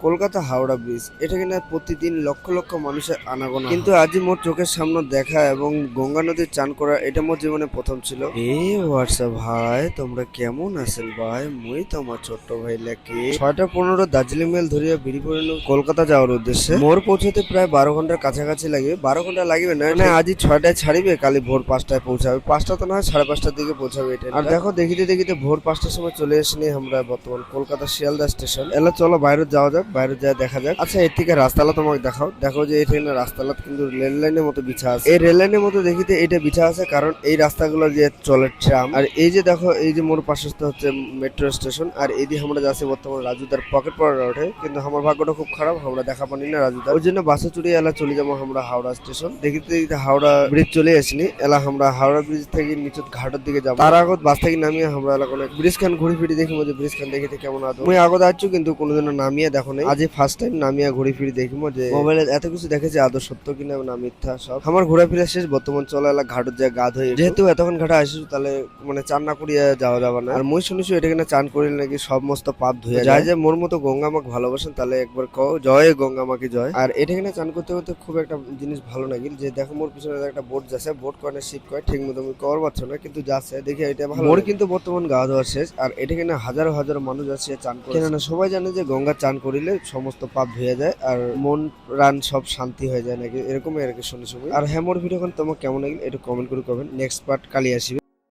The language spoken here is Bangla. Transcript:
কলকাতা হাওড়া ব্রিজ। এটা কিনা প্রতিদিন লক্ষ লক্ষ মানুষের আনাগোনা, কিন্তু আজই মোর চোখের সামনে দেখা এবং গঙ্গা নদীর চান করা এটা মোর জীবনে প্রথম ছিল। হোয়াটসঅ্যাপ ভাই, তোমরা কেমন আছেন ভাই? মুই তোমার ছোট্ট ভাই লেখি 6:15 দার্জিলিং মেল ধরিয়া বেরিয়ে পড়ল কলকাতা যাওয়ার উদ্দেশ্যে। মোর পৌঁছতে প্রায় 12 ঘন্টার কাছাকাছি লাগে। 12 ঘন্টা লাগবে না, না আজই 6টায় ছাড়িবে, কালি ভোর 5টায় পৌঁছাবে। 5টা তো না হয় 5:30টার দিকে পৌঁছাবে এটা। আর দেখো দেখিতে দেখিতে ভোর 5টার সময় চলে এসেনি আমরা বর্তমান কলকাতা শিয়ালদা স্টেশন। এলা চলো বাইরে যাওয়া যাক, বাইরে যা দেখা যাক। আচ্ছা এর থেকে রাস্তালা তোমাকে দেখাও। দেখো যে এখানে রাস্তালা কিন্তু রেল লাইনের মতো বিছা আছে। এই রেল লাইনের মতো দেখিতে এটা বিছা আছে, কারণ এই রাস্তাগুলো যে চলে ট্রাম। আর এই যে দেখো এই যে মোর পাশে হচ্ছে মেট্রো স্টেশন। আর এইদিকে আমরা যাচ্ছি বর্তমান রাজুদার পকেট পড়া রোডে। কিন্তু আমার ভাগ্যটা খুব খারাপ, আমরা দেখা পানি না রাজুদা। ওই জন্য বাসে চড়ে এলা চলে যাবো আমরা হাওড়া স্টেশন। দেখিতে দেখিতে হাওড়া ব্রিজ চলে আসিনি। এলা আমরা হাওড়া ব্রিজ থেকে নিচু ঘাটের দিকে যাবো। তার আগত বাস থেকে নামিয়ে আমরা এলা কোনো ব্রিজ খান ঘুরে ফিরে দেখি যে ব্রিজ খান দেখিতে কেমন আদৌ। মুই আগত আসছি কিন্তু কোনোদিনও নামিয়ে দেখো নাই। আজ ফার্স্ট টাইম নামিয়া ঘুরে ফিরে দেখিমো যে মোবাইলে এত কিছু দেখেছি আদৌ সত্য কিনা না মিথ্যা সব। আমার ঘোরাফেরা শেষ, বর্তমান চলে এলা ঘাটের যায় গা ধুয়ে। যেহেতু এতক্ষণ ঘাটে আসিস তাহলে মানে চান না করিয়া যাওয়া যাবে না। আর মুই শুনেছি এটা কিনা চান করিলে নাকি সমস্ত পাপ ধুয়ে যায়। যে মোর মতো গঙ্গা মাকে ভালোবাসেন তাহলে একবার কও জয় গঙ্গা মাকে জয়। আর এটা কিনা চান করতে করতে খুব একটা জিনিস ভালো লাগে যে দেখো মোর পিছনে একটা বোট যাচ্ছে, বোট কয় না শিপ কয় ঠিক মতো আমি কর পাচ্ছ না, কিন্তু যাচ্ছে দেখি এটা ভালো। মোর কিন্তু বর্তমান গা ধোয়া শেষ। আর এটা কিনা হাজারো হাজারো মানুষ আছে চান করে, কেননা সবাই জানে যে গঙ্গা চান করিলে সমস্ত পাপ ধুয়ে যায় আর মন প্রাণ সব শান্তি হয়ে যায় নাকি, এরকমই আর কি শুনে শুনে। আর হ্যাঁ মোর ভিডিও তোমার কেমন লাগলো একটু কমেন্ট করে কবেন। নেক্সট পার্ট কালি আসিবে।